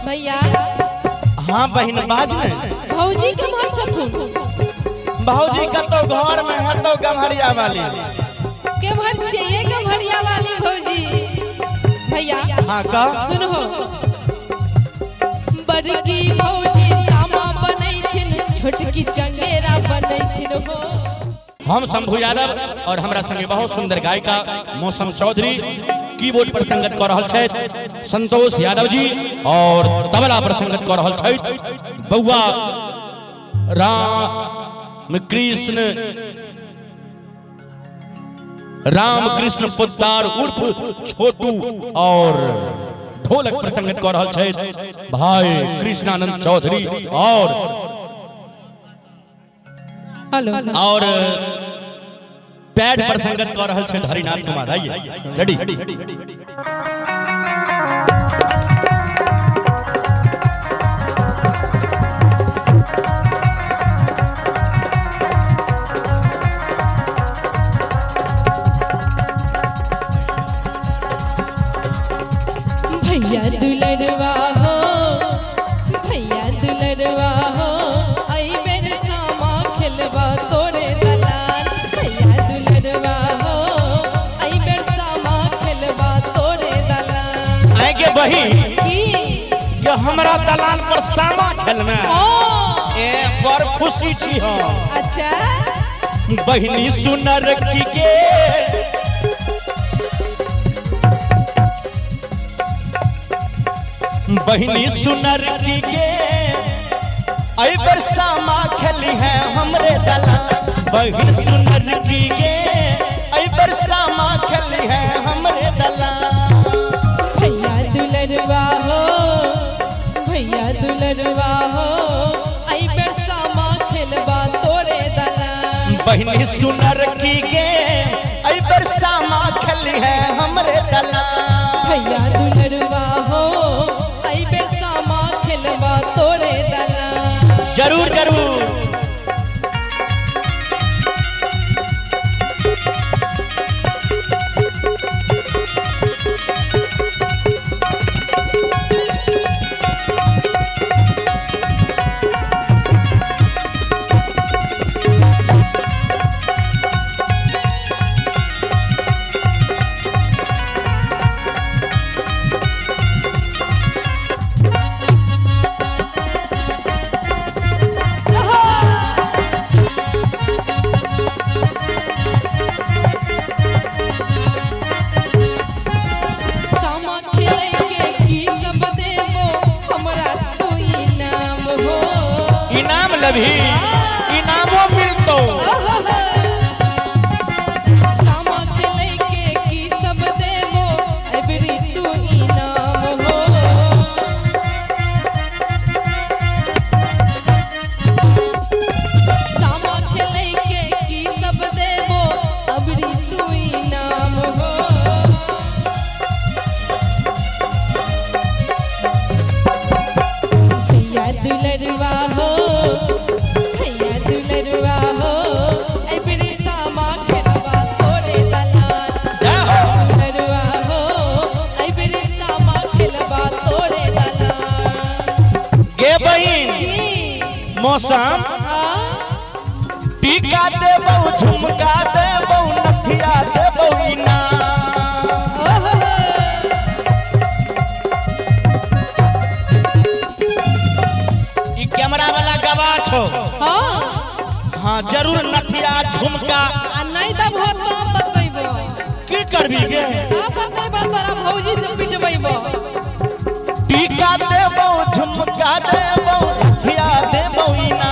भैया। हाँ बहन बाज में भौजी के घर छथुन। भौजी का तो घर में है तो गम्हरिया वाली के घर चाहिए गम्हरिया वाली भौजी। भैया हाँ का सुनो बड़की भौजी सामा बनैथिन छोटकी चंगेरा बनैथिन हो। हम शंभू यादव और हमरा संगे बहुत सुंदर गायिका मौसम चौधरी कीबोर्ड पर संगत कर रहल छथि संतोष यादव जी और तबला पर संगत कर रहल छथि बउआ राम कृष्ण पुत्तार उर्फ छोटू और ढोलक पर संगत कर रहल छथि भाई कृष्णानंद चौधरी और पैड पर संगत कर रहल छथि हरिनाथ कुमार। आइए रेडी भैया दुलरवा हो भैया दुलरवा हो आई मेरे सामा खेलवा तोरे दलान। भैया दुलरवा हो आई मेरे सामा खेलवा तोरे दलान। आगे बही कि हमरा दलान पर सामा खेल में ए बड़ खुशी छी हम। अच्छा बहिनी सुनर की के बहिनी सुनर की के आई पर सामा खेली है हमरे दलान। बहिन सुनर की के आई पर सामा खेली है हमरे दलान। भैया दुलरवा हो भैया दुलरवा हो आई मेरे सामा खेलवा तोरे दलान। बहिनी सुनर की के आई पर सामा खेली है हमरे दलान। भैया दुलरवा हो आई मेरे सामा खेलवा तोरे दलान। जरूर जरूर भी इनामों मिलतो सामा खेले के की सब देवो एबरी तू इनाम हो। सामा खेले के की सब देवो एबरी तू इनाम हो। भैया दुलरवा हो मौसम टीका देबो झुमका देबो नथिया देबो इना ई कैमरा वाला गवा छो। हाँ जरूर नथिया झुमका आ नहीं तब हो तो बतइबो की करबी के आ बतइबो तोरा भौजी से पिटबइबो। टीका देबो झुमका देबो नथिया देबो इना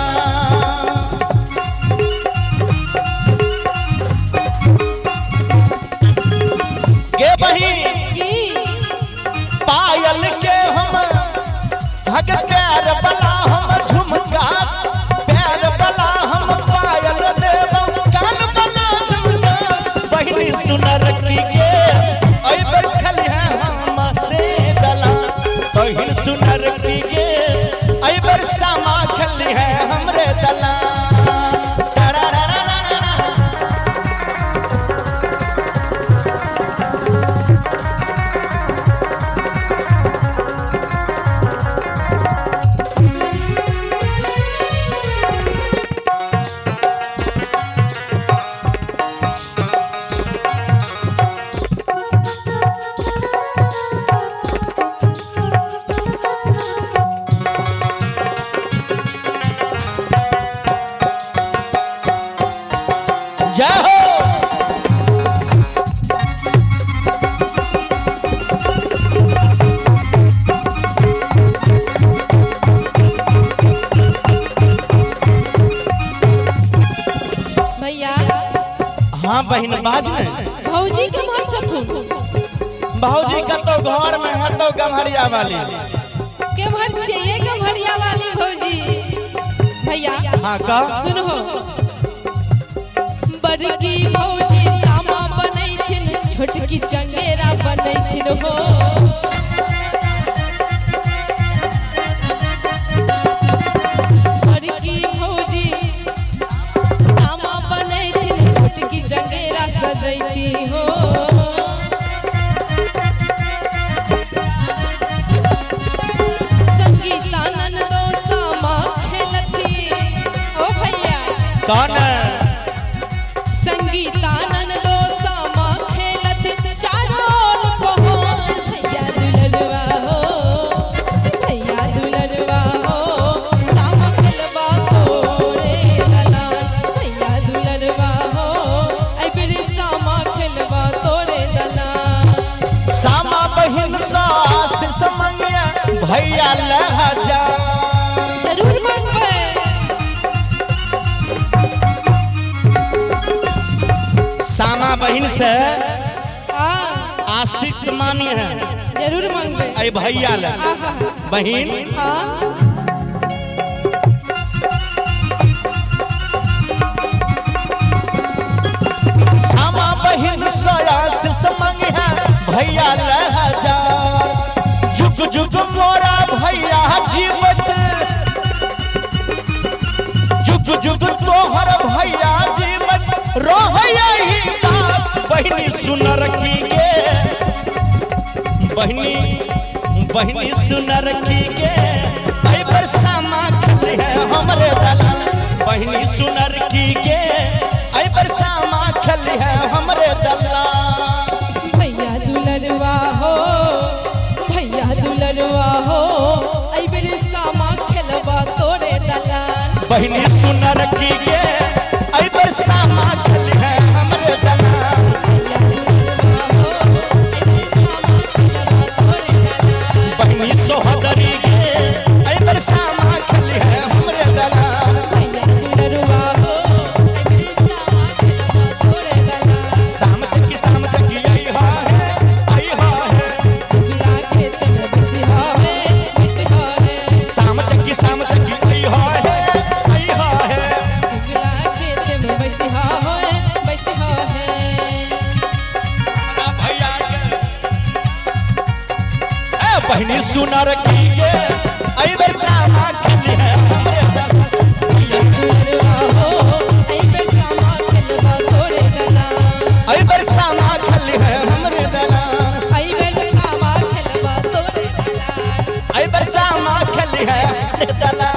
के बही पायल के हम हग प्यार बला हम झुमका प्यार बला हम पायल देबो कान बला झुमका। बहिनी सुनर की के आई बैठल है हमारे दलान। बहिन सुनर की के आई बर सामा खेली है हमरे दलान। बहन बाज में भौजी के मार छथुन भौजी का तो घर में है तो गम्हरिया वाली के मार छे ये गम्हरिया वाली भौजी भैया हाँ का सुनो बड़की भौजी सामा बनैथिन छोटकी चंगेरा बनैथिन हो बड़की भौजी सामा बनैथिन छोटकी चंगेरा सजैती हो संगीता ननदो सामा खेलती ओ भैया कौन संगीता ननदो सामा खेलत चारों ओर पहुँच भैया दुलरवा हो सामा खेलबा तोरे दलान भैया दुलरवा हो ऐ बेरी सामा खेलबा तोरे दलान सामा बहन सास समंगिया भैया लहजा जरूर मांगबे सामा बहन से हाँ आशिक मानी है जरूर मांगबे ऐ भैया ले आहा बहन हाँ सामा बहन सयास समंग है भैया लहजा जुग जुग मोरा भैया जीवत जुग जुग तोहर भैया जीवत रोहया ही बात बहनी सुनर की गे बहनी सुनर की गे ऐ पर सामा खले है हमरे दलान बहनी सुनर की गे ऐ पर सामा खले है हमरे दलान भैया दुलरवा हो ऐ बेरी सामा खेलबा तोरे दलान बहनी सुनर की गे ऐ पर सामा खले है हमरे दलान भैया दुलरवा हो ऐ बेरी सामा खेलबा तोरे दलान बहनी सोहदरी गे ऐ पर सामा खले है हमरे दलान भैया दुलरवा हो ऐ बेरी सामा खेलबा तोरे दलान साम चकी आई हा है चुगला खेत में बिछा है साम चकी आई हा है चुगला खेत में बिछा है आ भैया के ए बहनी सुनर की गे ऐ पर सामा खले है हमरे दलान दुलरवा हो ऐ बेरी सामा खेलबा तोरे दलान ऐ पर सामा खले है हमरे दलान ऐ बेरी सामा खेलबा तोरे दलान ऐ पर सामा खले है हमरे दलान